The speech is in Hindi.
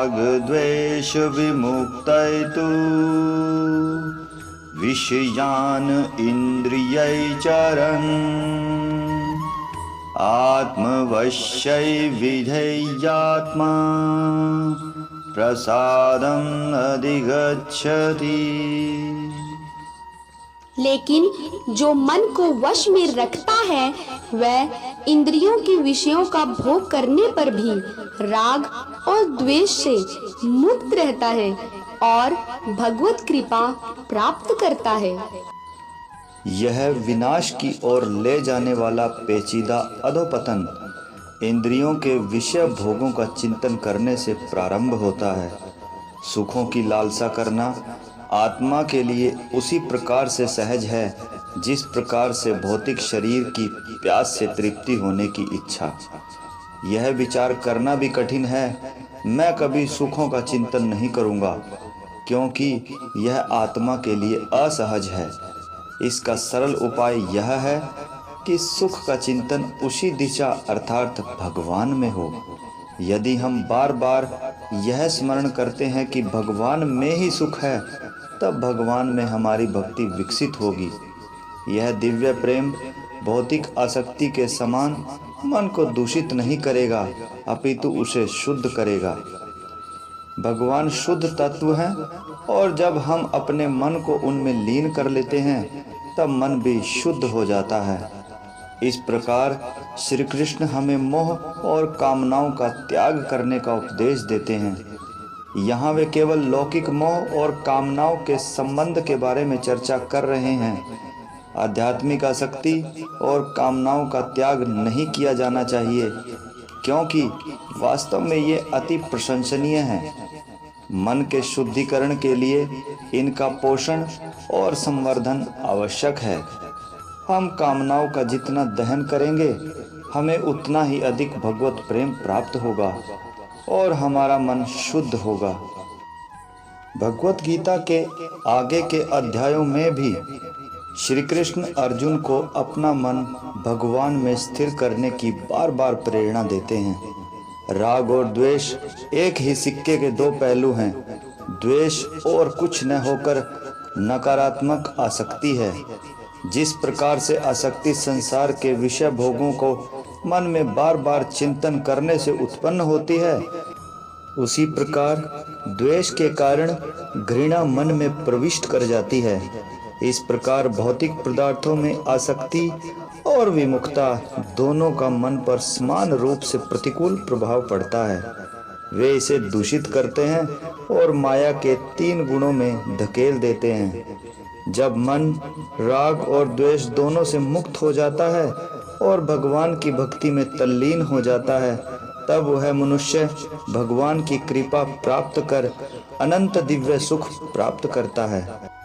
रागद्वेष विमुक्तैतु विषयान् इन्द्रियैर्चरन् आत्मवश्यै विधेयात्मा प्रसादम् अधिगच्छति। लेकिन जो मन को वश में रखता है वह इंद्रियों के विषयों का भोग करने पर भी राग और द्वेष से मुक्त रहता है और भगवत कृपा प्राप्त करता है। यह विनाश की ओर ले जाने वाला पेचीदा अधोपतन इंद्रियों के विषय भोगों का चिंतन करने से प्रारंभ होता है। सुखों की लालसा करना आत्मा के लिए उसी प्रकार से सहज है जिस प्रकार से भौतिक शरीर की प्यास से तृप्ति होने की इच्छा। यह विचार करना भी कठिन है, मैं कभी सुखों का चिंतन नहीं करूँगा, क्योंकि यह आत्मा के लिए असहज है। इसका सरल उपाय यह है कि सुख का चिंतन उसी दिशा अर्थात भगवान में हो। यदि हम बार बार यह स्मरण करते हैं कि भगवान में ही सुख है, तब भगवान में हमारी भक्ति विकसित होगी। यह दिव्य प्रेम भौतिक आसक्ति के समान मन को दूषित नहीं करेगा, अपितु उसे शुद्ध करेगा। भगवान शुद्ध तत्व हैं और जब हम अपने मन को उनमें लीन कर लेते हैं तब मन भी शुद्ध हो जाता है। इस प्रकार श्री कृष्ण हमें मोह और कामनाओं का त्याग करने का उपदेश देते हैं। यहाँ वे केवल लौकिक मोह और कामनाओं के संबंध के बारे में चर्चा कर रहे हैं। आध्यात्मिक आसक्ति और कामनाओं का त्याग नहीं किया जाना चाहिए, क्योंकि वास्तव में ये अति प्रशंसनीय है। मन के शुद्धिकरण के लिए इनका पोषण और संवर्धन आवश्यक है। हम कामनाओं का जितना दहन करेंगे, हमें उतना ही अधिक भगवत प्रेम प्राप्त होगा और हमारा मन शुद्ध होगा। भगवत गीता के आगे के अध्यायों में भी श्री कृष्ण अर्जुन को अपना मन भगवान में स्थिर करने की बार बार प्रेरणा देते हैं। राग और द्वेष एक ही सिक्के के दो पहलू हैं। द्वेष और कुछ न होकर नकारात्मक आसक्ति है। जिस प्रकार से आसक्ति संसार के विषय भोगों को मन में बार बार चिंतन करने से उत्पन्न होती है, उसी प्रकार द्वेष के कारण घृणा मन में प्रविष्ट कर जाती है। इस प्रकार भौतिक पदार्थों में आसक्ति और विमुखता दोनों का मन पर समान रूप से प्रतिकूल प्रभाव पड़ता है। वे इसे दूषित करते हैं और माया के 3 गुणों में धकेल देते हैं। जब मन राग और द्वेष दोनों से मुक्त हो जाता है और भगवान की भक्ति में तल्लीन हो जाता है, तब वह मनुष्य भगवान की कृपा प्राप्त कर अनंत दिव्य सुख प्राप्त करता है।